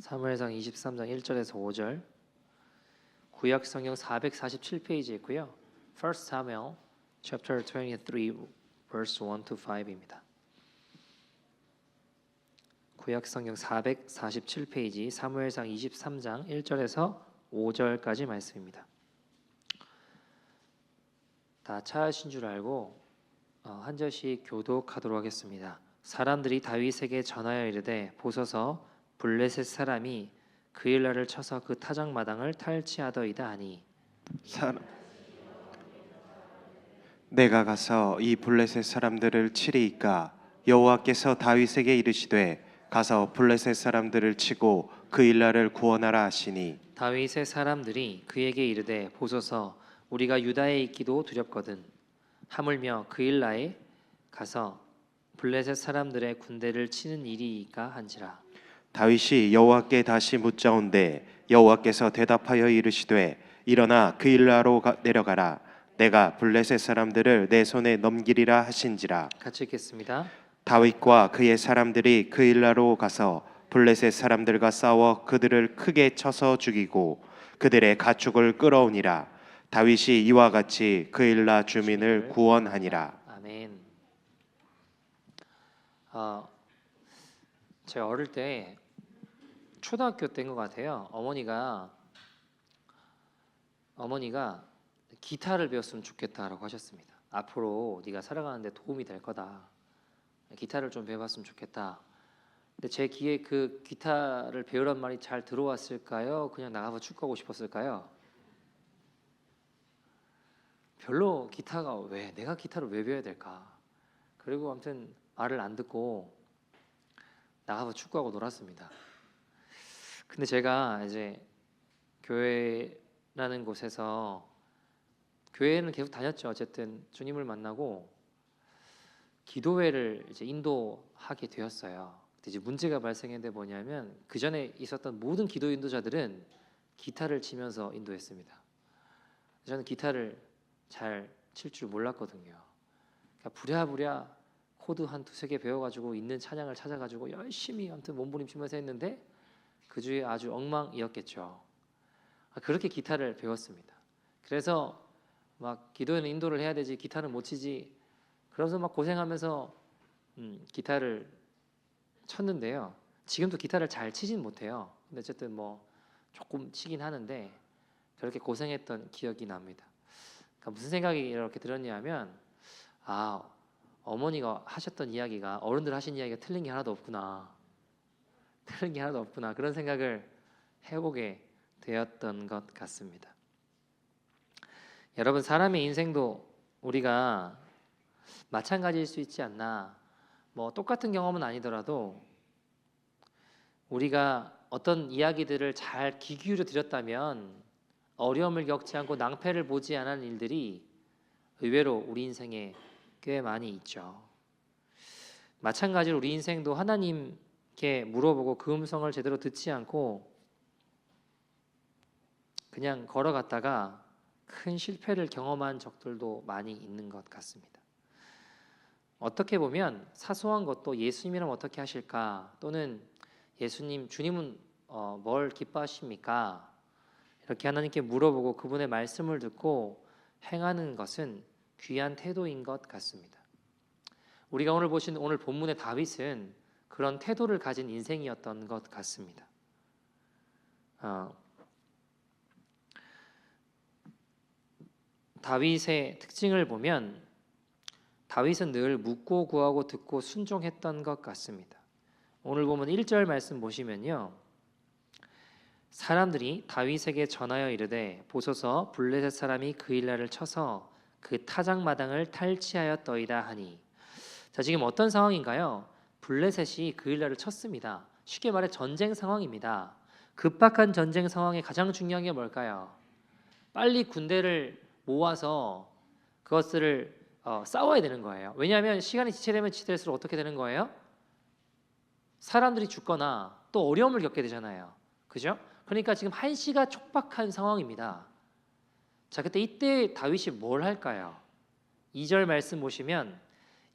사무엘상 23장 1절에서 5절, 구약 성경 447페이지에 있고요. 1 Samuel chapter 23 verse 1 to 5입니다. 구약 성경 447페이지 사무엘상 23장 1절에서 5절까지 말씀입니다. 다 찾으신 줄 알고 한 절씩 교독하도록 하겠습니다. 사람들이 다윗에게 전하여 이르되 보소서 블레셋 사람이 그 일날을 쳐서 그 타작마당을 탈취하더이다 하니 내가 가서 이 블레셋 사람들을 치리이까 여호와께서 다윗에게 이르시되 가서 블레셋 사람들을 치고 그 일날을 구원하라 하시니 다윗의 사람들이 그에게 이르되 보소서 우리가 유다에 있기도 두렵거든 하물며 그 일날에 가서 블레셋 사람들의 군대를 치는 일이이까 한지라. 다윗이 여호와께 다시 묻자온데 여호와께서 대답하여 이르시되 일어나 그 일라로 내려가라 내가 블레셋 사람들을 내 손에 넘기리라 하신지라. 같이 읽겠습니다. 다윗과 그의 사람들이 그 일라로 가서 블레셋 사람들과 싸워 그들을 크게 쳐서 죽이고 그들의 가축을 끌어오니라. 다윗이 이와 같이 그 일라 주민을 구원하니라. 아멘. 제가 어릴 때 초등학교 때인 것 같아요. 어머니가 기타를 배웠으면 좋겠다라고 하셨습니다. 앞으로 네가 살아가는데 도움이 될 거다. 기타를 좀 배워봤으면 좋겠다. 근데 제 귀에 그 기타를 배우란 말이 잘 들어왔을까요? 그냥 나가서 축구하고 싶었을까요? 별로 내가 기타를 왜 배워야 될까? 그리고 아무튼 말을 안 듣고 나가서 축구하고 놀았습니다. 근데 제가 이제 교회라는 곳에서 교회는 계속 다녔죠. 어쨌든 주님을 만나고 기도회를 이제 인도하게 되었어요. 근데 이제 문제가 발생했는데 뭐냐면 그 전에 있었던 모든 기도 인도자들은 기타를 치면서 인도했습니다. 저는 기타를 잘 칠 줄 몰랐거든요. 그러니까 부랴부랴 코드 한 두세 개 배워가지고 있는 찬양을 찾아가지고 열심히 아무튼 몸부림치면서 했는데 그 주에 아주 엉망이었겠죠. 그렇게 기타를 배웠습니다. 그래서 막 기도회는 인도를 해야 되지 기타는 못 치지 그래서 막 고생하면서 기타를 쳤는데요. 지금도 기타를 잘 치진 못해요. 근데 어쨌든 뭐 조금 치긴 하는데 그렇게 고생했던 기억이 납니다. 그러니까 무슨 생각이 이렇게 들었냐면 어머니가 하셨던 이야기가 어른들 하신 이야기가 틀린 게 하나도 없구나 그런 생각을 해보게 되었던 것 같습니다. 여러분 사람의 인생도 우리가 마찬가지일 수 있지 않나. 뭐 똑같은 경험은 아니더라도 우리가 어떤 이야기들을 잘 귀 기울여 들었다면 어려움을 겪지 않고 낭패를 보지 않은 일들이 의외로 우리 인생에 꽤 많이 있죠. 마찬가지로 우리 인생도 하나님께 물어보고 그 음성을 제대로 듣지 않고 그냥 걸어갔다가 큰 실패를 경험한 적들도 많이 있는 것 같습니다. 어떻게 보면 사소한 것도 예수님이라면 어떻게 하실까? 또는 주님은 뭘 기뻐하십니까? 이렇게 하나님께 물어보고 그분의 말씀을 듣고 행하는 것은 귀한 태도인 것 같습니다. 우리가 오늘 보신 오늘 본문의 다윗은 그런 태도를 가진 인생이었던 것 같습니다. 다윗의 특징을 보면 다윗은 늘 묻고 구하고 듣고 순종했던 것 같습니다. 오늘 보면 1절 말씀 보시면요. 사람들이 다윗에게 전하여 이르되 보소서 블레셋 사람이 그 일날을 쳐서 그 타작마당을 탈취하였더이다 하니. 자, 지금 어떤 상황인가요? 블레셋이 그 일날을 쳤습니다. 쉽게 말해 전쟁 상황입니다. 급박한 전쟁 상황에 가장 중요한 게 뭘까요? 빨리 군대를 모아서 그것을 싸워야 되는 거예요. 왜냐하면 시간이 지체되면 지체될수록 어떻게 되는 거예요? 사람들이 죽거나 또 어려움을 겪게 되잖아요. 그죠? 그러니까 지금 한시가 촉박한 상황입니다. 자, 이때 다윗이 뭘 할까요? 2절 말씀 보시면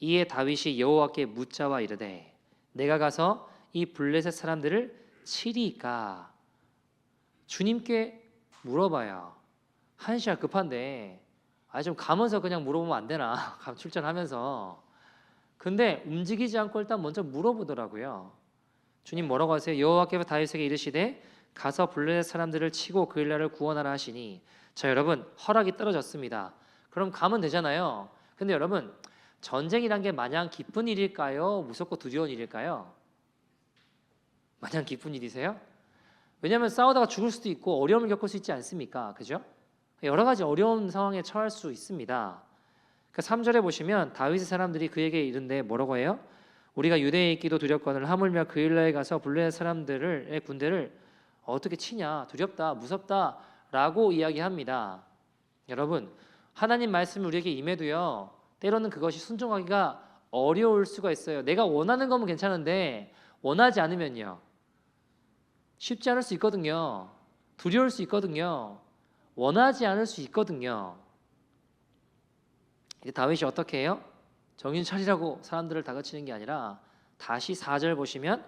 이에 다윗이 여호와께 묻자와 이르되 내가 가서 이 블레셋 사람들을 치리까? 주님께 물어봐요. 한시야 급한데 좀 가면서 그냥 물어보면 안 되나? 감 출전하면서. 근데 움직이지 않고 일단 먼저 물어보더라고요. 주님 뭐라고 하세요? 여호와께서 다윗에게 이르시되 가서 블레셋 사람들을 치고 그 일날을 구원하라 하시니. 자, 여러분, 허락이 떨어졌습니다. 그럼 가면 되잖아요. 근데 여러분, 전쟁이란 게 마냥 기쁜 일일까요? 무섭고 두려운 일일까요? 마냥 기쁜 일이세요? 왜냐하면 싸우다가 죽을 수도 있고 어려움을 겪을 수 있지 않습니까? 그죠? 여러 가지 어려운 상황에 처할 수 있습니다. 그 3절에 보시면 다윗의 사람들이 그에게 이른데 뭐라고 해요? 우리가 유대에 있기도 두렵거늘 하물며 그 일날에 가서 블레셋 사람들의 군대를 어떻게 치냐? 두렵다, 무섭다라고 이야기합니다. 여러분, 하나님 말씀이 우리에게 임해도요, 때로는 그것이 순종하기가 어려울 수가 있어요. 내가 원하는 거면 괜찮은데 원하지 않으면요, 쉽지 않을 수 있거든요. 두려울 수 있거든요. 원하지 않을 수 있거든요. 이제 다윗이 어떻게 해요? 정신 차리라고 사람들을 다그치는 게 아니라 다시 4절 보시면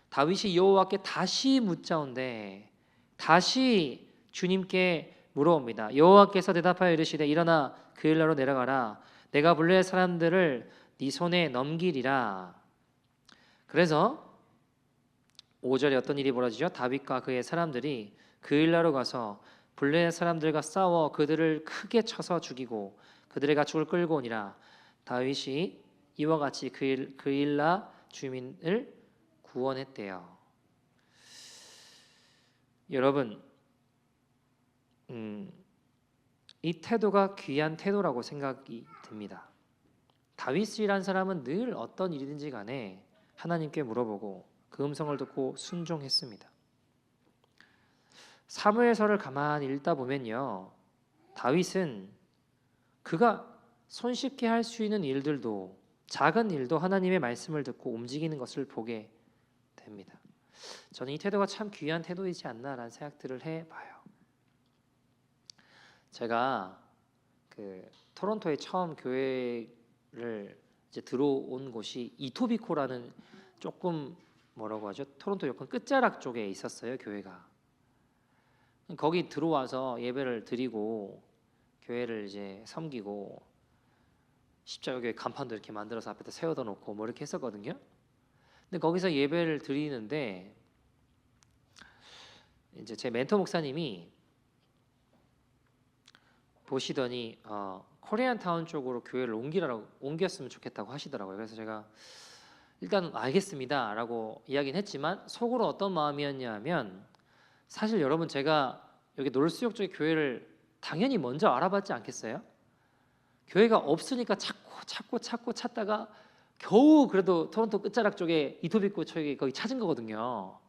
다윗이 여호와께 다시 묻자온대 다시 주님께 물어옵니다. 여호와께서 대답하여 이르시되 일어나 그 일나로 내려가라. 내가 블레셋 사람들을 네 손에 넘기리라. 그래서 5절에 어떤 일이 벌어지죠? 다윗과 그의 사람들이 그 일나로 가서 블레셋 사람들과 싸워 그들을 크게 쳐서 죽이고 그들의 가축을 끌고 오니라. 다윗이 이와 같이 그 일나 주민을 구원했대요. 여러분, 이 태도가 귀한 태도라고 생각이 듭니다. 다윗이란 사람은 늘 어떤 일이든지 간에 하나님께 물어보고 그 음성을 듣고 순종했습니다. 사무엘서를 가만히 읽다 보면요, 다윗은 그가 손쉽게 할 수 있는 일들도, 작은 일도 하나님의 말씀을 듣고 움직이는 것을 보게 됩니다. 저는 이 태도가 참 귀한 태도이지 않나라는 생각들을 해봐요. 제가 그 토론토에 처음 교회를 이제 들어온 곳이 이토비코라는 조금 뭐라고 하죠? 토론토 약간 끝자락 쪽에 있었어요, 교회가. 거기 들어와서 예배를 드리고 교회를 이제 섬기고 십자가 교회 간판도 이렇게 만들어서 앞에다 세워다 놓고 뭐 이렇게 했었거든요. 근데 거기서 예배를 드리는데 이제 제 멘토 목사님이 보시더니 코리안 타운 쪽으로 교회를 옮겼으면 좋겠다고 하시더라고요. 그래서 제가 일단 알겠습니다라고 이야기는 했지만 속으로 어떤 마음이었냐면, 사실 여러분, 제가 여기 놀수역 쪽에 교회를 당연히 먼저 알아봤지 않겠어요? 교회가 없으니까 찾고 찾다가 겨우 그래도 토론토 끝자락 쪽에 이토비코 쪽에 거기 찾은 거거든요.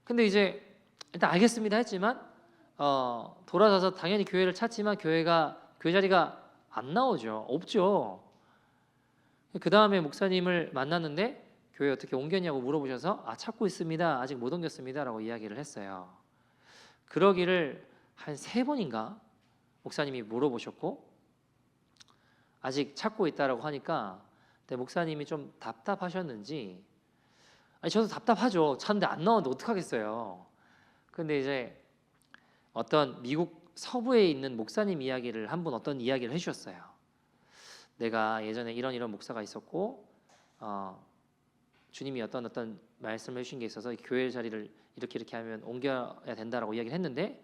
근데 이제 일단 알겠습니다 했지만 돌아서서 당연히 교회를 찾지만 교회 자리가 안 나오죠. 없죠. 그 다음에 목사님을 만났는데 교회 어떻게 옮겼냐고 물어보셔서 찾고 있습니다. 아직 못 옮겼습니다라고 이야기를 했어요. 그러기를 한 3번인가 목사님이 물어보셨고 아직 찾고 있다라고 하니까 근데 목사님이 좀 답답하셨는지, 저도 답답하죠. 찾는데 안 나오는데 어떡하겠어요. 근데 이제 어떤 미국 서부에 있는 목사님 이야기를 한 분 어떤 이야기를 해주셨어요. 내가 예전에 이런 목사가 있었고 주님이 어떤 말씀을 해주신 게 있어서 교회 자리를 이렇게 하면 옮겨야 된다라고 이야기를 했는데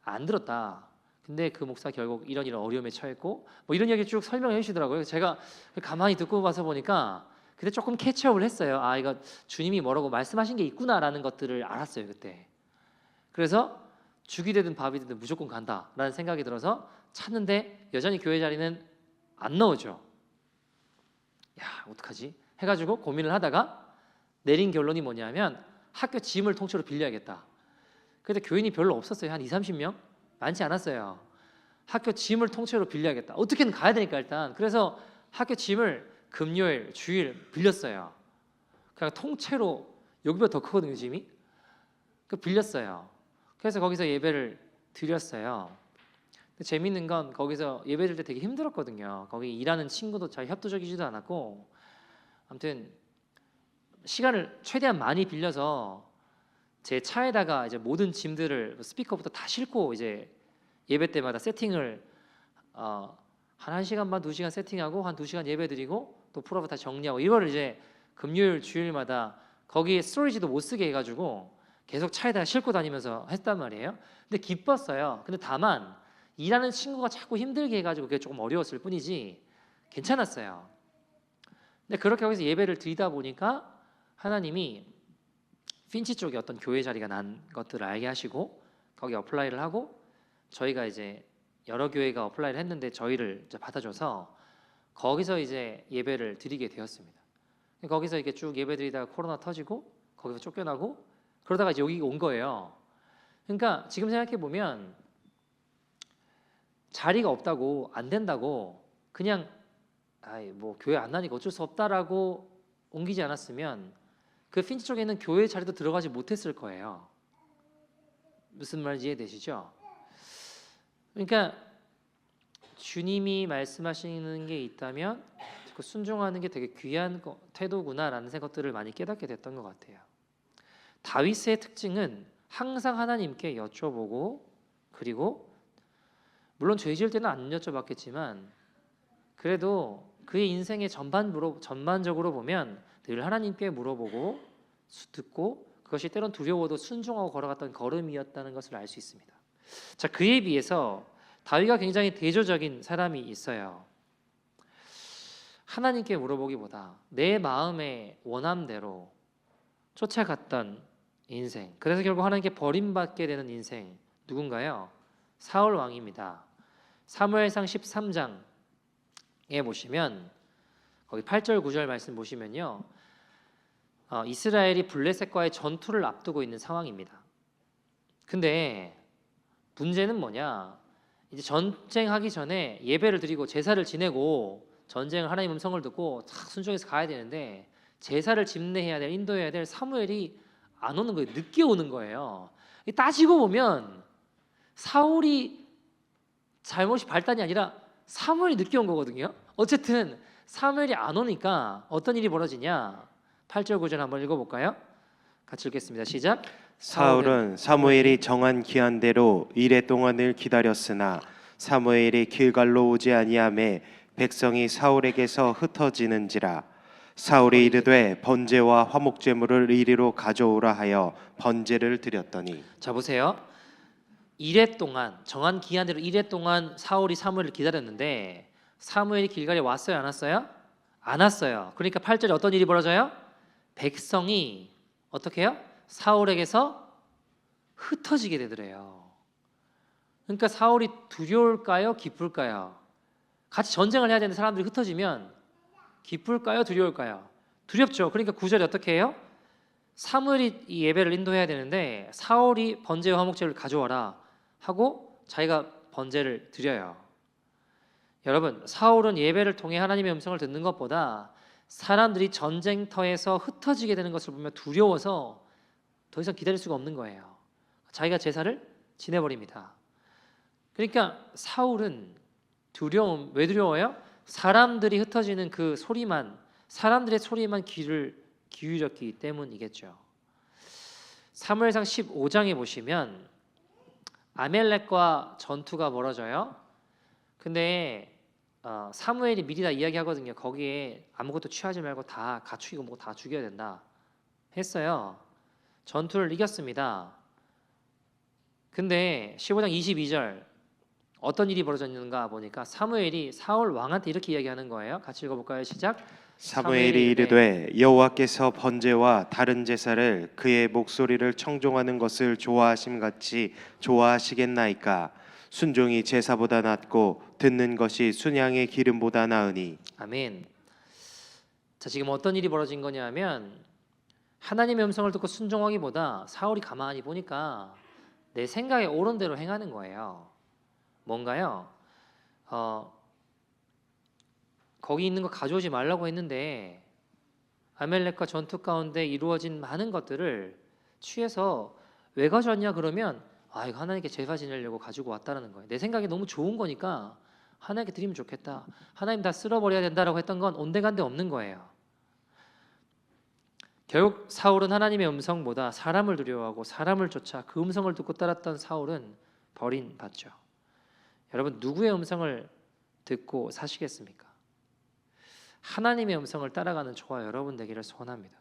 안 들었다. 근데 그 목사 결국 이런 어려움에 처했고 뭐 이런 이야기 쭉 설명해 주시더라고요. 제가 가만히 듣고 봐서 보니까 그때 조금 캐치업을 했어요. 이거 주님이 뭐라고 말씀하신 게 있구나라는 것들을 알았어요 그때. 그래서 죽이 되든 밥이 되든 무조건 간다라는 생각이 들어서 찾는데 여전히 교회 자리는 안 나오죠. 야, 어떡하지? 해가지고 고민을 하다가 내린 결론이 뭐냐면 학교 짐을 통째로 빌려야겠다. 근데 교인이 별로 없었어요. 한 20-30명? 많지 않았어요. 학교 짐을 통째로 빌려야겠다. 어떻게든 가야 되니까 일단. 그래서 학교 짐을 금요일, 주일 빌렸어요. 그냥 통째로 여기보다 더 크거든요, 짐이. 빌렸어요. 그래서 거기서 예배를 드렸어요. 근데 재밌는 건 거기서 예배 드릴 때 되게 힘들었거든요. 거기 일하는 친구도 잘 협조적이지도 않았고, 아무튼 시간을 최대한 많이 빌려서 제 차에다가 이제 모든 짐들을 스피커부터 다 싣고 이제 예배 때마다 세팅을 한 1시간 반 2시간 세팅하고 한 2시간 예배 드리고 또 풀업을 다 정리하고 이걸 이제 금요일 주일마다 거기에 스토리지도 못 쓰게 해가지고 계속 차에다가 싣고 다니면서 했단 말이에요. 근데 기뻤어요. 근데 다만 일하는 친구가 자꾸 힘들게 해가지고 그게 조금 어려웠을 뿐이지 괜찮았어요. 근데 그렇게 거기서 예배를 드리다 보니까 하나님이 핀치 쪽에 어떤 교회 자리가 난 것들을 알게 하시고 거기 어플라이를 하고 저희가 이제 여러 교회가 어플라이를 했는데 저희를 이제 받아줘서 거기서 이제 예배를 드리게 되었습니다. 거기서 이렇게 쭉 예배 드리다가 코로나 터지고 거기서 쫓겨나고 그러다가 이제 여기 온 거예요. 그러니까 지금 생각해 보면 자리가 없다고 안 된다고 그냥 아이 뭐 교회 안 나니까 어쩔 수 없다라고 옮기지 않았으면 그 핀치 쪽에 있는 교회 자리도 들어가지 못했을 거예요. 무슨 말인지 이해되시죠? 그러니까 주님이 말씀하시는 게 있다면 그 순종하는 게 되게 귀한 태도구나라는 것들을 많이 깨닫게 됐던 것 같아요. 다윗의 특징은 항상 하나님께 여쭤보고 그리고 물론 죄 지을 때는 안 여쭤봤겠지만 그래도 그의 인생의 전반적으로 보면 늘 하나님께 물어보고 듣고 그것이 때론 두려워도 순종하고 걸어갔던 걸음이었다는 것을 알 수 있습니다. 자, 그에 비해서 다윗과 굉장히 대조적인 사람이 있어요. 하나님께 물어보기보다 내 마음의 원함대로 쫓아갔던 인생. 그래서 결국 하나님께 버림받게 되는 인생. 누군가요? 사울 왕입니다. 사무엘상 13장에 보시면 거기 8절 9절 말씀 보시면요. 이스라엘이 블레셋과의 전투를 앞두고 있는 상황입니다. 근데 문제는 뭐냐? 이제 전쟁하기 전에 예배를 드리고 제사를 지내고 전쟁을 하나님 음성을 듣고 탁 순종해서 가야 되는데 제사를 집례해야 될 인도해야 될 사무엘이 안 오는 거예요. 늦게 오는 거예요. 따지고 보면 사울이 잘못이 발단이 아니라 사무엘이 늦게 온 거거든요. 어쨌든 사무엘이 안 오니까 어떤 일이 벌어지냐? 8절 9절 한번 읽어볼까요? 같이 읽겠습니다. 시작. 사울은 사무엘이 정한 기한대로 이레 동안을 기다렸으나 사무엘이 길갈로 오지 아니하매 백성이 사울에게서 흩어지는지라. 사울이 이르되 번제와 화목제물을 이리로 가져오라 하여 번제를 드렸더니. 자 보세요. 이레 동안 정한 기한대로 이레 동안 사울이 사무엘을 기다렸는데 사무엘이 길갈에 왔어요, 안 왔어요? 안 왔어요. 그러니까 8절에 어떤 일이 벌어져요? 백성이 어떻게 해요? 사울에게서 흩어지게 되더래요. 그러니까 사울이 두려울까요? 기쁠까요? 같이 전쟁을 해야 되는 사람들이 흩어지면 기쁠까요? 두려울까요? 두렵죠. 그러니까 9절에 어떻게 해요? 사무엘이 이 예배를 인도해야 되는데 사울이 번제와 화목제를 가져와라 하고 자기가 번제를 드려요. 여러분, 사울은 예배를 통해 하나님의 음성을 듣는 것보다 사람들이 전쟁터에서 흩어지게 되는 것을 보면 두려워서 더 이상 기다릴 수가 없는 거예요. 자기가 제사를 지내버립니다. 그러니까 사울은 왜 두려워요? 사람들이 흩어지는 그 소리만, 사람들의 소리만 귀를 기울였기 때문이겠죠. 사무엘상 15장에 보시면 아멜렉과 전투가 벌어져요. 근데 사무엘이 미리 다 이야기하거든요. 거기에 아무것도 취하지 말고 다 가축이고 뭐 다 죽여야 된다 했어요. 전투를 이겼습니다. 근데 15장 22절 어떤 일이 벌어졌는가 보니까 사무엘이 사울 왕한테 이렇게 이야기하는 거예요. 같이 읽어볼까요? 시작. 사무엘이 이르되 여호와께서 번제와 다른 제사를 그의 목소리를 청종하는 것을 좋아하심 같이 좋아하시겠나이까. 순종이 제사보다 낫고 듣는 것이 순양의 기름보다 나으니. 아멘. 자, 지금 어떤 일이 벌어진 거냐면 하나님의 음성을 듣고 순종하기보다 사울이 가만히 보니까 내 생각에 옳은 대로 행하는 거예요. 뭔가요? 거기 있는 거 가져오지 말라고 했는데 아멜렉과 전투 가운데 이루어진 많은 것들을 취해서 왜 가져왔냐 그러면 이거 하나님께 제사 지내려고 가지고 왔다는 거예요. 내 생각에 너무 좋은 거니까 하나님께 드리면 좋겠다. 하나님 다 쓸어버려야 된다라고 했던 건 온데간데 없는 거예요. 결국 사울은 하나님의 음성보다 사람을 두려워하고 사람을 쫓아 그 음성을 듣고 따랐던 사울은 버림받죠. 여러분, 누구의 음성을 듣고 사시겠습니까? 하나님의 음성을 따라가는 저와 여러분 되기를 소원합니다.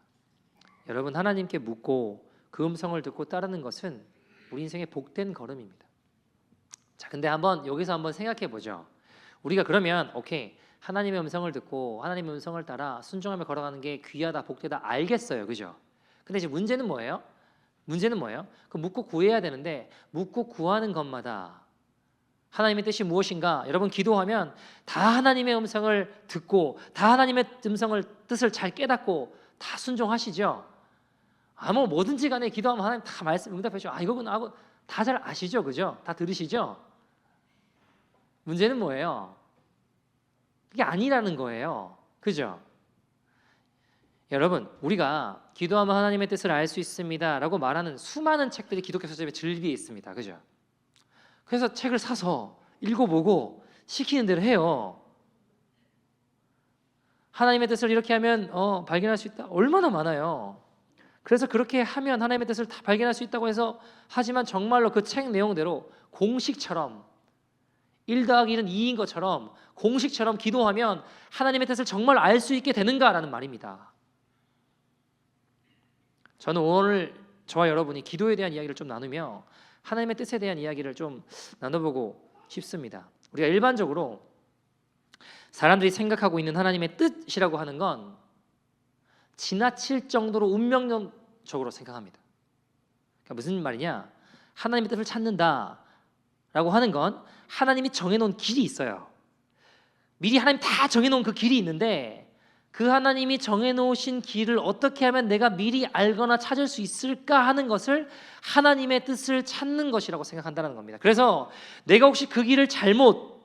여러분, 하나님께 묻고 그 음성을 듣고 따르는 것은 우리 인생의 복된 걸음입니다. 자, 근데 여기서 한번 생각해 보죠. 우리가 그러면 오케이, 하나님의 음성을 듣고 하나님의 음성을 따라 순종하며 걸어가는 게 귀하다, 복되다, 알겠어요, 그죠? 근데 이제 문제는 뭐예요? 그 묻고 구해야 되는데, 묻고 구하는 것마다 하나님의 뜻이 무엇인가? 여러분, 기도하면 다 하나님의 음성을 듣고 다 하나님의 뜻을 잘 깨닫고 다 순종하시죠? 뭐든지 간에 기도하면 하나님 다 말씀 응답해 주죠. 이거구나 하고 다 잘 아시죠, 그죠? 다 들으시죠? 문제는 뭐예요? 그게 아니라는 거예요, 그죠? 여러분, 우리가 기도하면 하나님의 뜻을 알 수 있습니다라고 말하는 수많은 책들이 기독교 서점에 즐비해 있습니다, 그죠? 그래서 책을 사서 읽어보고 시키는 대로 해요. 하나님의 뜻을 이렇게 하면 발견할 수 있다. 얼마나 많아요. 그래서 그렇게 하면 하나님의 뜻을 다 발견할 수 있다고 해서 하지만 정말로 그 책 내용대로 공식처럼 1 더하기 1은 2인 것처럼 공식처럼 기도하면 하나님의 뜻을 정말 알 수 있게 되는가라는 말입니다. 저는 오늘 저와 여러분이 기도에 대한 이야기를 좀 나누며 하나님의 뜻에 대한 이야기를 좀 나눠보고 싶습니다. 우리가 일반적으로 사람들이 생각하고 있는 하나님의 뜻이라고 하는 건 지나칠 정도로 운명론적으로 생각합니다. 그러니까 무슨 말이냐? 하나님의 뜻을 찾는다라고 하는 건 하나님이 정해놓은 길이 있어요. 미리 하나님 다 정해놓은 그 길이 있는데 그 하나님이 정해놓으신 길을 어떻게 하면 내가 미리 알거나 찾을 수 있을까 하는 것을 하나님의 뜻을 찾는 것이라고 생각한다는 겁니다. 그래서 내가 혹시 그 길을 잘못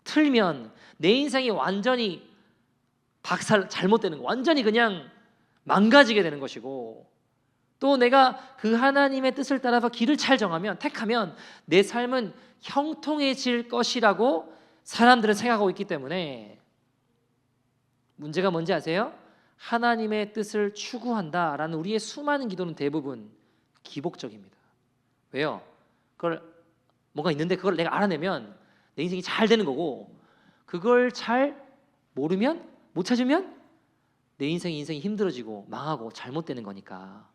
틀면 내 인생이 완전히 잘못되는 거, 완전히 그냥 망가지게 되는 것이고, 또 내가 그 하나님의 뜻을 따라서 길을 잘 정하면, 택하면 내 삶은 형통해질 것이라고 사람들은 생각하고 있기 때문에 문제가 뭔지 아세요? 하나님의 뜻을 추구한다라는 우리의 수많은 기도는 대부분 기복적입니다. 왜요? 그걸 뭐가 있는데 그걸 내가 알아내면 내 인생이 잘 되는 거고, 그걸 잘 모르면, 못 찾으면 내 인생이 힘들어지고 망하고 잘못되는 거니까.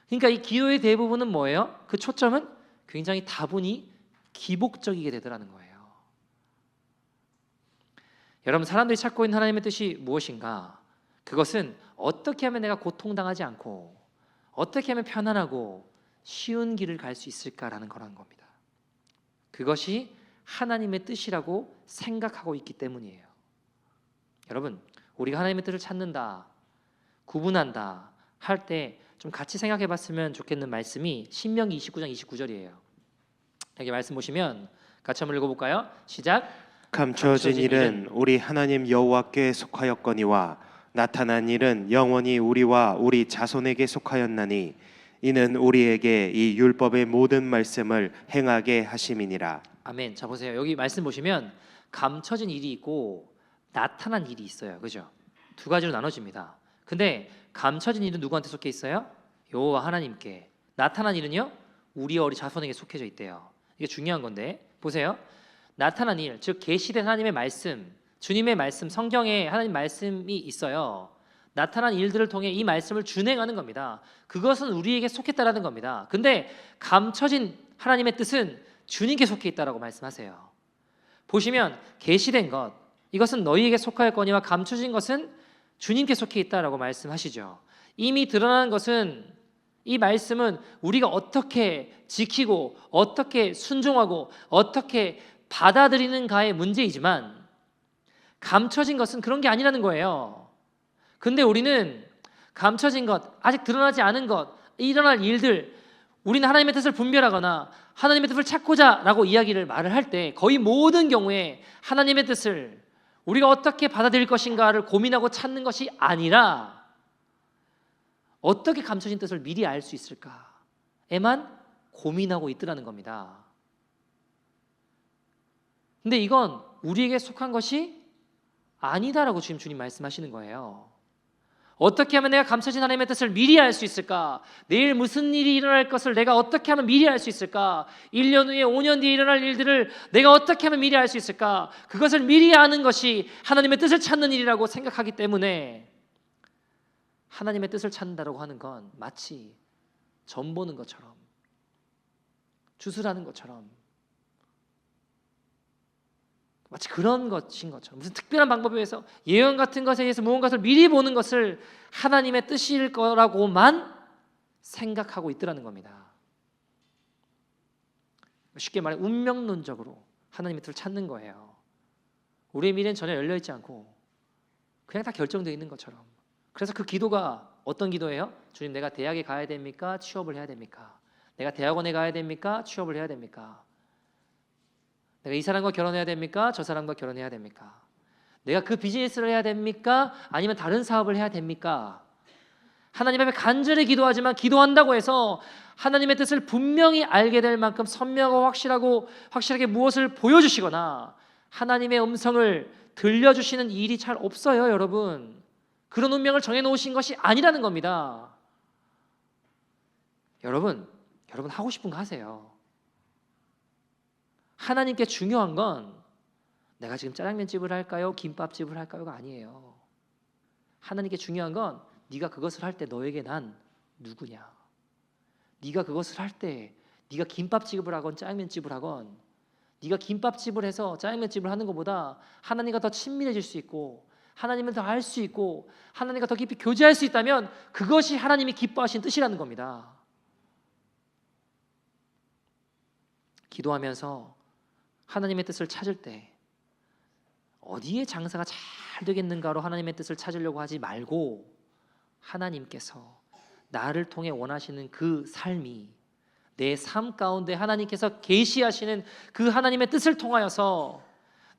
그러니까 이 기도의 대부분은 뭐예요? 그 초점은 굉장히 다분히 기복적이게 되더라는 거예요. 여러분, 사람들이 찾고 있는 하나님의 뜻이 무엇인가? 그것은 어떻게 하면 내가 고통당하지 않고 어떻게 하면 편안하고 쉬운 길을 갈 수 있을까라는 거라는 겁니다. 그것이 하나님의 뜻이라고 생각하고 있기 때문이에요. 여러분, 우리가 하나님의 뜻을 찾는다, 구분한다 할 때 좀 같이 생각해 봤으면 좋겠는 말씀이 신명기 29장 29절이에요. 여기 말씀 보시면 같이 한번 읽어볼까요? 시작. 감춰진 일은 우리 하나님 여호와께 속하였거니와 나타난 일은 영원히 우리와 우리 자손에게 속하였나니 이는 우리에게 이 율법의 모든 말씀을 행하게 하심이니라. 아멘. 자, 보세요. 여기 말씀 보시면 감춰진 일이 있고 나타난 일이 있어요, 그죠? 두 가지로 나눠집니다. 근데 감춰진 일은 누구한테 속해 있어요? 여호와 하나님께. 나타난 일은요, 우리와 우리 자손에게 속해져 있대요. 이게 중요한 건데 보세요. 나타난 일, 즉 계시된 하나님의 말씀, 주님의 말씀, 성경에 하나님 말씀이 있어요. 나타난 일들을 통해 이 말씀을 준행하는 겁니다. 그것은 우리에게 속했다라는 겁니다. 근데 감춰진 하나님의 뜻은 주님께 속해 있다라고 말씀하세요. 보시면 계시된 것, 이것은 너희에게 속하였거니와 감춰진 것은 주님께 속해 있다라고 말씀하시죠. 이미 드러난 것은, 이 말씀은 우리가 어떻게 지키고 어떻게 순종하고 어떻게 받아들이는가의 문제이지만 감춰진 것은 그런 게 아니라는 거예요. 근데 우리는 감춰진 것, 아직 드러나지 않은 것, 일어날 일들, 우리는 하나님의 뜻을 분별하거나 하나님의 뜻을 찾고자 라고 말을 할 때 거의 모든 경우에 하나님의 뜻을 우리가 어떻게 받아들일 것인가를 고민하고 찾는 것이 아니라 어떻게 감춰진 뜻을 미리 알 수 있을까에만 고민하고 있더라는 겁니다. 근데 이건 우리에게 속한 것이 아니다라고 지금 주님 말씀하시는 거예요. 어떻게 하면 내가 감춰진 하나님의 뜻을 미리 알 수 있을까? 내일 무슨 일이 일어날 것을 내가 어떻게 하면 미리 알 수 있을까? 1년 후에 5년 뒤에 일어날 일들을 내가 어떻게 하면 미리 알 수 있을까? 그것을 미리 아는 것이 하나님의 뜻을 찾는 일이라고 생각하기 때문에 하나님의 뜻을 찾는다고 하는 건 마치 점 보는 것처럼, 주술하는 것처럼, 마치 그런 것인 것처럼, 무슨 특별한 방법에 의해서 예언 같은 것에 의해서 무언가를 미리 보는 것을 하나님의 뜻일 거라고만 생각하고 있더라는 겁니다. 쉽게 말해 운명론적으로 하나님의 뜻을 찾는 거예요. 우리의 미래는 전혀 열려있지 않고 그냥 다 결정되어 있는 것처럼. 그래서 그 기도가 어떤 기도예요? 주님, 내가 대학에 가야 됩니까? 취업을 해야 됩니까? 내가 대학원에 가야 됩니까? 취업을 해야 됩니까? 내가 이 사람과 결혼해야 됩니까? 저 사람과 결혼해야 됩니까? 내가 그 비즈니스를 해야 됩니까? 아니면 다른 사업을 해야 됩니까? 하나님 앞에 간절히 기도하지만 기도한다고 해서 하나님의 뜻을 분명히 알게 될 만큼 선명하고 확실하게 무엇을 보여주시거나 하나님의 음성을 들려주시는 일이 잘 없어요, 여러분. 그런 운명을 정해놓으신 것이 아니라는 겁니다. 여러분 하고 싶은 거 하세요. 하나님께 중요한 건 내가 지금 짜장면집을 할까요? 김밥집을 할까요가 아니에요. 하나님께 중요한 건 네가 그것을 할 때 너에게 난 누구냐. 네가 그것을 할 때 네가 김밥집을 하건 짜장면집을 하건 네가 김밥집을 해서 짜장면집을 하는 것보다 하나님과 더 친밀해질 수 있고 하나님을 더 알 수 있고 하나님과 더 깊이 교제할 수 있다면 그것이 하나님이 기뻐하신 뜻이라는 겁니다. 기도하면서 하나님의 뜻을 찾을 때 어디에 장사가 잘 되겠는가로 하나님의 뜻을 찾으려고 하지 말고 하나님께서 나를 통해 원하시는 그 삶이 내 삶 가운데 하나님께서 계시하시는 그 하나님의 뜻을 통하여서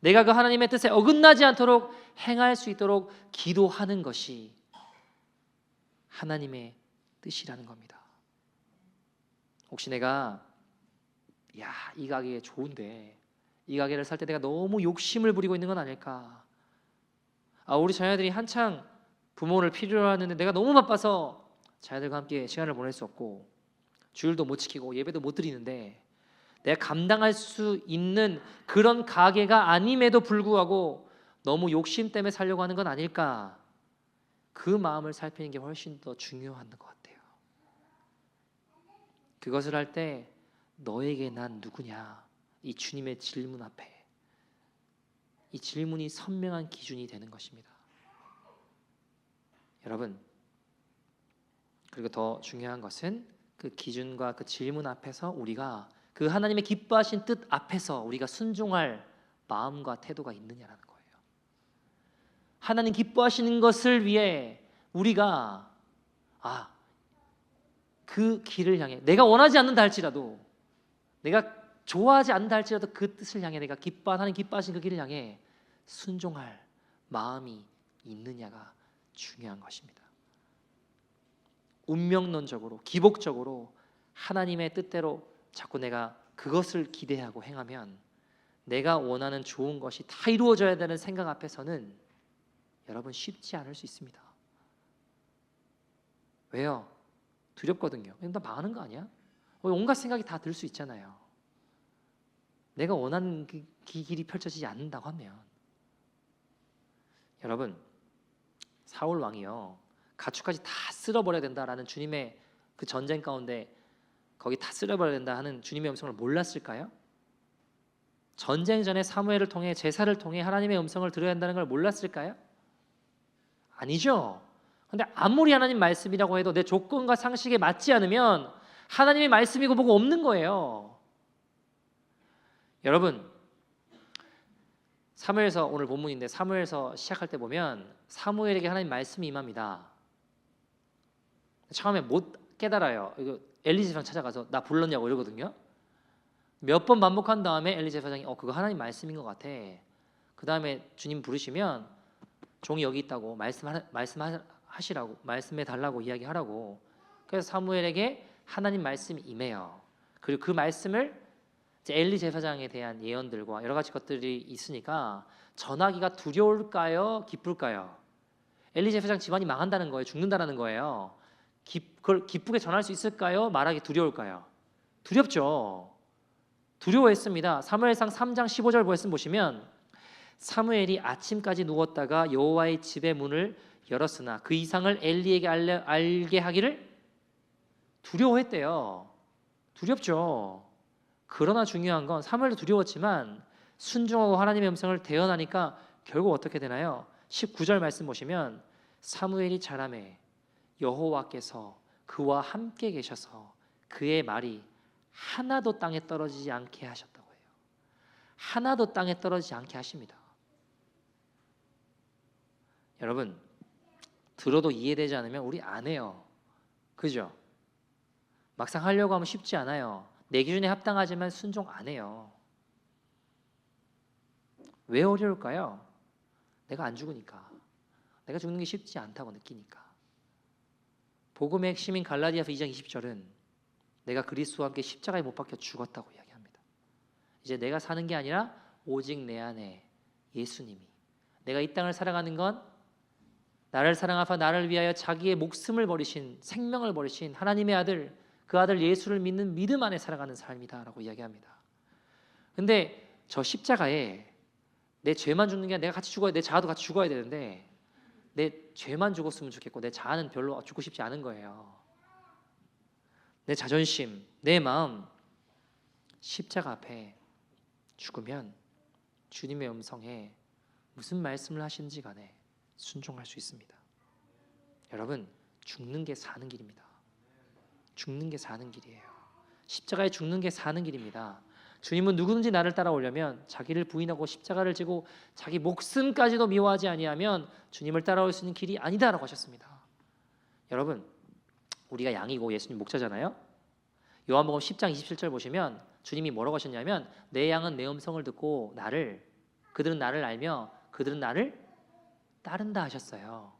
내가 그 하나님의 뜻에 어긋나지 않도록 행할 수 있도록 기도하는 것이 하나님의 뜻이라는 겁니다. 혹시 내가 이 가게 좋은데 이 가게를 살 때 내가 너무 욕심을 부리고 있는 건 아닐까? 우리 자녀들이 한창 부모를 필요로 하는데 내가 너무 바빠서 자녀들과 함께 시간을 보낼 수 없고 주일도 못 지키고 예배도 못 드리는데 내가 감당할 수 있는 그런 가게가 아님에도 불구하고 너무 욕심 때문에 살려고 하는 건 아닐까? 그 마음을 살피는 게 훨씬 더 중요한 것 같아요. 그것을 할 때 너에게 난 누구냐? 이 주님의 질문 앞에 이 질문이 선명한 기준이 되는 것입니다. 여러분, 그리고 더 중요한 것은 그 기준과 그 질문 앞에서 우리가 그 하나님의 기뻐하신 뜻 앞에서 우리가 순종할 마음과 태도가 있느냐라는 거예요. 하나님 기뻐하시는 것을 위해 우리가 그 길을 향해 내가 원하지 않는다 할지라도 내가 좋아하지 않는다 할지라도 그 뜻을 향해 내가 하나님 기뻐하신 그 길을 향해 순종할 마음이 있느냐가 중요한 것입니다. 운명론적으로 기복적으로 하나님의 뜻대로 자꾸 내가 그것을 기대하고 행하면 내가 원하는 좋은 것이 다 이루어져야 되는 생각 앞에서는 여러분 쉽지 않을 수 있습니다. 왜요? 두렵거든요. 나 망하는 거 아니야? 온갖 생각이 다 들 수 있잖아요. 내가 원하는 그 길이 펼쳐지지 않는다고 하면 여러분 사울 왕이요 가축까지 다 쓸어버려야 된다라는 주님의 그 전쟁 가운데 거기 다 쓸어버려야 된다 하는 주님의 음성을 몰랐을까요? 전쟁 전에 사무엘을 통해 제사를 통해 하나님의 음성을 들어야 한다는 걸 몰랐을까요? 아니죠. 근데 아무리 하나님 말씀이라고 해도 내 조건과 상식에 맞지 않으면 하나님의 말씀이고 뭐고 없는 거예요. 여러분 사무엘서 오늘 본문인데 사무엘서 시작할 때 보면 사무엘에게 하나님 말씀이 임합니다. 처음에 못 깨달아요. 이거 엘리 제사장 찾아가서 나 불렀냐고 이러거든요. 몇 번 반복한 다음에 엘리 제사장이 그거 하나님 말씀인 것 같아. 그 다음에 주님 부르시면 종이 여기 있다고 말씀하시라고 말씀해 달라고 이야기하라고. 그래서 사무엘에게 하나님 말씀이 임해요. 그리고 그 말씀을 이제 엘리 제사장에 대한 예언들과 여러 가지 것들이 있으니까 전하기가 두려울까요? 기쁠까요? 엘리 제사장 집안이 망한다는 거예요. 죽는다는 거예요. 그걸 기쁘게 전할 수 있을까요? 말하기 두려울까요? 두렵죠. 두려워했습니다. 사무엘상 3장 15절 말씀 보시면 사무엘이 아침까지 누웠다가 여호와의 집의 문을 열었으나 그 이상을 엘리에게 알게 하기를 두려워했대요. 두렵죠. 그러나 중요한 건 사무엘도 두려웠지만 순종하고 하나님의 음성을 대언하니까 결국 어떻게 되나요? 19절 말씀 보시면 사무엘이 자라매 여호와께서 그와 함께 계셔서 그의 말이 하나도 땅에 떨어지지 않게 하셨다고 해요. 하나도 땅에 떨어지지 않게 하십니다. 여러분, 들어도 이해되지 않으면 우리 안 해요. 그죠? 막상 하려고 하면 쉽지 않아요. 내 기준에 합당하지만 순종 안 해요. 왜 어려울까요? 내가 안 죽으니까. 내가 죽는 게 쉽지 않다고 느끼니까. 복음의 핵심인 갈라디아서 2장 20절은 내가 그리스도와 함께 십자가에 못 박혀 죽었다고 이야기합니다. 이제 내가 사는 게 아니라 오직 내 안에 예수님이. 내가 이 땅을 살아가는 건 나를 사랑하사 나를 위하여 자기의 목숨을 버리신, 생명을 버리신 하나님의 아들, 그 아들 예수를 믿는 믿음 안에 살아가는 삶이다라고 이야기합니다. 근데 저 십자가에 내 죄만 죽는 게 아니라 내가 같이 죽어야, 내 자아도 같이 죽어야 되는데 내 죄만 죽었으면 좋겠고 내 자아는 별로 죽고 싶지 않은 거예요. 내 자존심, 내 마음 십자가 앞에 죽으면 주님의 음성에 무슨 말씀을 하시는지 간에 순종할 수 있습니다. 여러분, 죽는 게 사는 길입니다. 죽는 게 사는 길이에요. 십자가에 죽는 게 사는 길입니다. 주님은 누구든지 나를 따라오려면 자기를 부인하고 십자가를 지고 자기 목숨까지도 미워하지 아니하면 주님을 따라올 수 있는 길이 아니다라고 하셨습니다. 여러분, 우리가 양이고 예수님 목자잖아요. 요한복음 10장 27절 보시면 주님이 뭐라고 하셨냐면 내 양은 내 음성을 듣고 그들은 나를 알며 그들은 나를 따른다 하셨어요.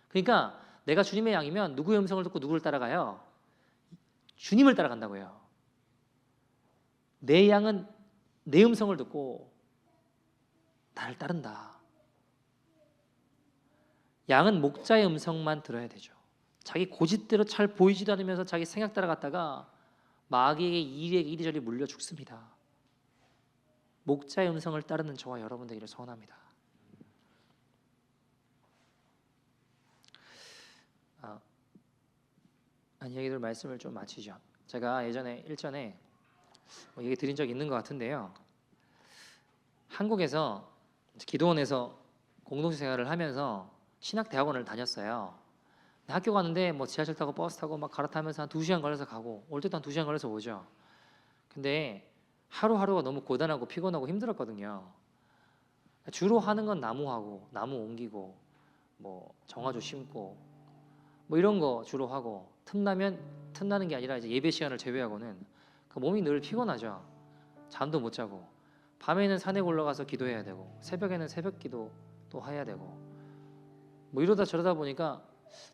그러니까 내가 주님의 양이면 누구의 음성을 듣고 누구를 따라가요? 주님을 따라간다고요. 내 양은 내 음성을 듣고 나를 따른다. 양은 목자의 음성만 들어야 되죠. 자기 고집대로 잘 보이지도 않으면서 자기 생각 따라갔다가 마귀에게 이리저리 물려 죽습니다. 목자의 음성을 따르는 저와 여러분 되기를 소원합니다. 얘기들 말씀을 좀 마치죠. 제가 예전에 일전에 얘기 드린 적 있는 것 같은데요. 한국에서 기도원에서 공동체 생활을 하면서 신학대학원을 다녔어요. 학교 가는데 뭐 지하철 타고 버스 타고 막 갈아타면서 한 2시간 걸려서 가고 올 때도 한 2시간 걸려서 오죠. 근데 하루하루가 너무 고단하고 피곤하고 힘들었거든요. 주로 하는 건 나무하고 나무 옮기고 뭐 정화조 심고 뭐 이런 거 주로 하고 틈나는 게 아니라 이제 예배 시간을 제외하고는 그 몸이 늘 피곤하죠. 잠도 못 자고 밤에는 산에 올라가서 기도해야 되고 새벽에는 새벽 기도 또 해야 되고 뭐 이러다 저러다 보니까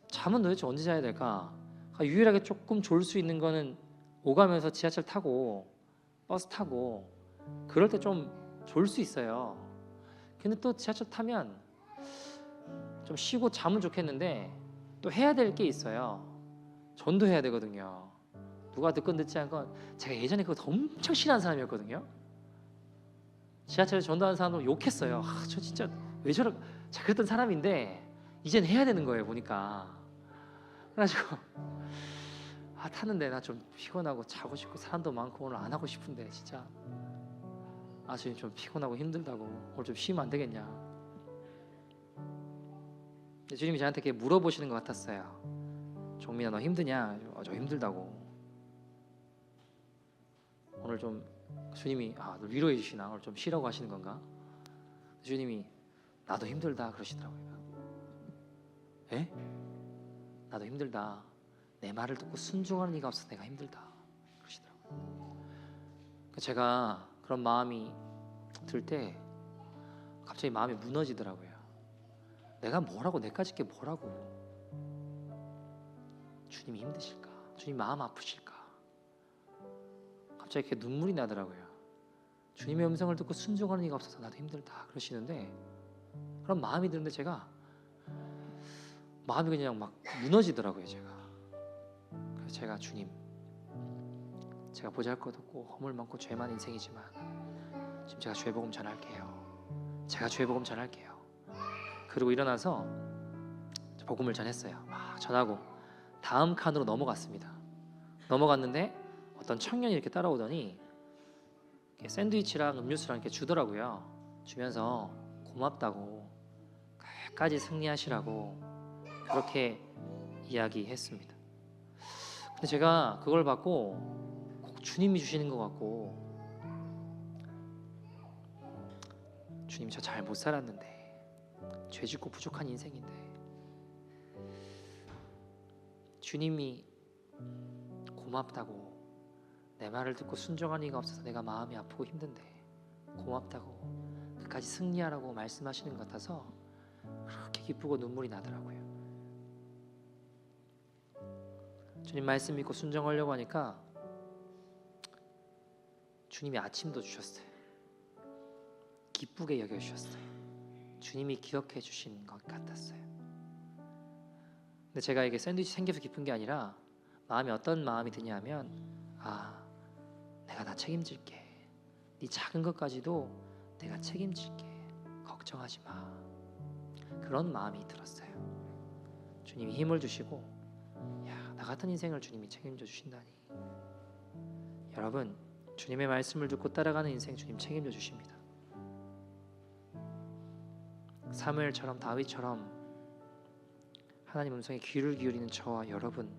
잠은 도대체 언제 자야 될까? 유일하게 조금 졸 수 있는 거는 오가면서 지하철 타고 버스 타고 그럴 때 좀 졸 수 있어요. 근데 또 지하철 타면 좀 쉬고 자면 좋겠는데 또 해야 될 게 있어요. 전도해야 되거든요. 누가 듣건 듣지 않건 제가 예전에 그거 엄청 싫어하는 사람이었거든요. 지하철에 전도하는 사람도 욕했어요. 저 진짜 왜 제가 그랬던 사람인데 이젠 해야 되는 거예요 보니까. 그래가지고 타는데 나 좀 피곤하고 자고 싶고 사람도 많고 오늘 안 하고 싶은데 진짜 주님 좀 피곤하고 힘들다고 오늘 좀 쉬면 안 되겠냐. 주님이 저한테 이렇게 물어보시는 것 같았어요. 종민아 너 힘드냐? 저 힘들다고. 오늘 좀 주님이 너 위로해 주시나? 오늘 좀 쉬라고 하시는 건가? 주님이 나도 힘들다 그러시더라고요. 에? 나도 힘들다. 내 말을 듣고 순종하는 이가 없어서 내가 힘들다 그러시더라고요. 제가 그런 마음이 들 때 갑자기 마음이 무너지더라고요. 내가 뭐라고 내까짓 게 뭐라고 주님이 힘드실까? 주님 마음 아프실까? 갑자기 이렇게 눈물이 나더라고요. 주님의 음성을 듣고 순종하는 이가 없어서 나도 힘들다 그러시는데 그런 마음이 드는데 제가 마음이 그냥 막 무너지더라고요. 그래서 제가 주님, 제가 보잘것없고 허물 많고 죄 많은 인생이지만 지금 제가 죄복음 전할게요. 제가 죄복음 전할게요. 그리고 일어나서 복음을 전했어요. 막 전하고 다음 칸으로 넘어갔습니다. 넘어갔는데 어떤 청년이 이렇게 따라오더니 이렇게 샌드위치랑 음료수랑 이렇게 주더라고요. 주면서 고맙다고, 끝까지 승리하시라고 그렇게 이야기했습니다. 근데 제가 그걸 받고 꼭 주님이 주시는 것 같고, 주님 저 잘 못 살았는데, 죄짓고 부족한 인생인데, 주님이 고맙다고, 내 말을 듣고 순종하는 이가 없어서 내가 마음이 아프고 힘든데 고맙다고, 끝까지 승리하라고 말씀하시는 것 같아서 그렇게 기쁘고 눈물이 나더라고요. 주님 말씀 믿고 순종하려고 하니까 주님이 아침도 주셨어요. 기쁘게 여겨주셨어요. 주님이 기억해 주신 것 같았어요. 근데 제가 이게 샌드위치 생겨서 기쁜 게 아니라 마음이 어떤 마음이 드냐면, 내가 다 책임질게. 네 작은 것까지도 내가 책임질게. 걱정하지 마. 그런 마음이 들었어요. 주님이 힘을 주시고, 나 같은 인생을 주님이 책임져 주신다니. 여러분, 주님의 말씀을 듣고 따라가는 인생 주님 책임져 주십니다. 사무엘처럼 다윗처럼 하나님 음성에 귀를 기울이는 저와 여러분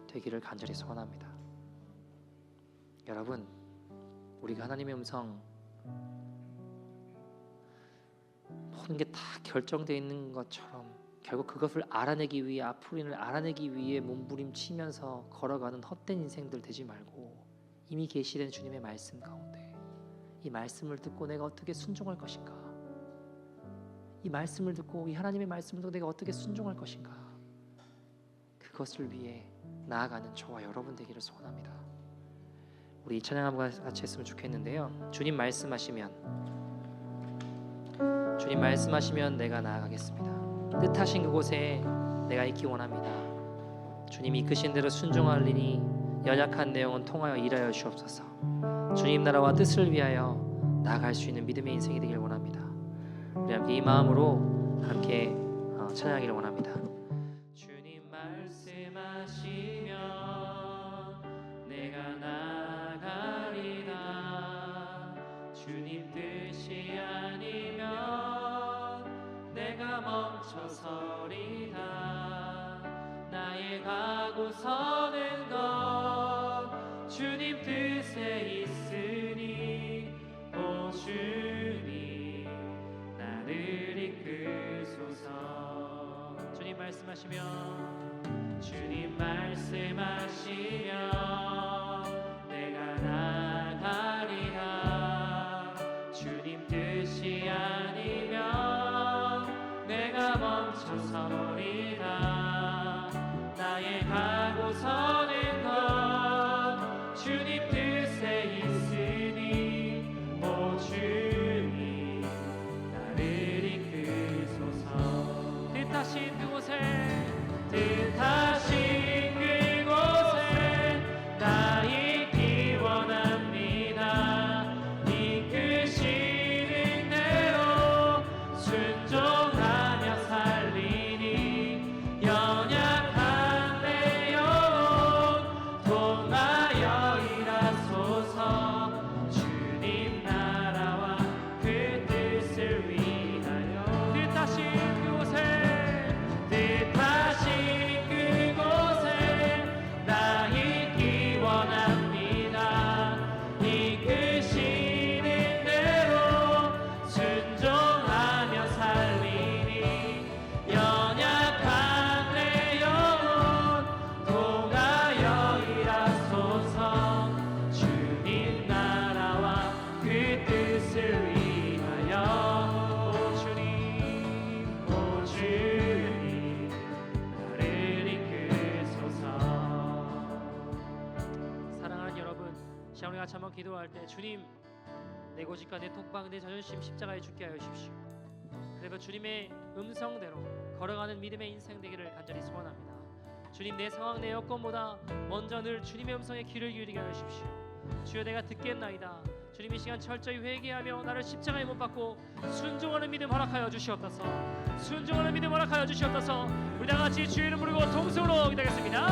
되기를 간절히 소원합니다. 여러분, 우리가 하나님의 음성 모든 게 다 결정되어 있는 것처럼 결국 그것을 알아내기 위해, 앞으로인을 알아내기 위해 몸부림치면서 걸어가는 헛된 인생들 되지 말고, 이미 계시된 주님의 말씀 가운데 이 말씀을 듣고 내가 어떻게 순종할 것인가, 이 말씀을 듣고 이 하나님의 말씀을 듣고 내가 어떻게 순종할 것인가, 그것을 위해 나아가는 저와 여러분 되기를 소원합니다. 우리 이 찬양 한번 같이 했으면 좋겠는데요. 주님 말씀하시면 내가 나아가겠습니다. 뜻하신 그곳에 내가 있기 원합니다. 주님이 이끄신 대로 순종하리니 연약한 내용은 통하여 일하여 주옵소서. 주님 나라와 뜻을 위하여 나아갈 수 있는 믿음의 인생이 되길 원합니다. 우리 함께 이 마음으로 함께 찬양하기를 원합니다. 주님 말씀하시면 내가 나아가리다. 주님 뜻이 아니면 내가 멈춰서리다. 나의 가고 서는 것 주님 뜻에 있으니 오 주님 나를 이끄소서. 주님 말씀하시면 내가 나아가리라. 주님 뜻이 아니면 내가 멈춰서리라. 나의 가고 서는 것 주님 뜻에 있으니 오 주님 나를 이끄소서. 뜻하신 그곳에 나 있기 원합니다. 이끄시는 대로 순종하며 살리니 연약한 내 영혼 통하여 일하소서. 주님 나라와 그 뜻을 위하여 뜻하신 그곳에 나 있기 원합니다. 이끄시는 대로 순종하며 살리니 연약한 내 영혼 통하여 일하소서. 주님 나라와 그 뜻을 위하여 오 주님 나를 이끄소서. 사랑하는 여러분, 시간 우리가 같이 한번 기도할 때 주님 내 고집과 내 톡방 내 자존심 십자가에 죽게 하여 주십시오. 그래도 주님의 음성대로 걸어가는 믿음의 인생 되기를 간절히 소원합니다. 주님, 내 상황 내 여건보다 먼저 늘 주님의 음성에 귀를 기울이게 하십시오. 주여, 내가 듣겠나이다. 주님, 이 시간 철저히 회개하며 나를 십자가에 못 박고 순종하는 믿음 허락하여 주시옵소서. 순종하는 믿음 허락하여 주시옵소서. 우리 다 같이 주의 이름 부르고 통성으로 기도하겠습니다.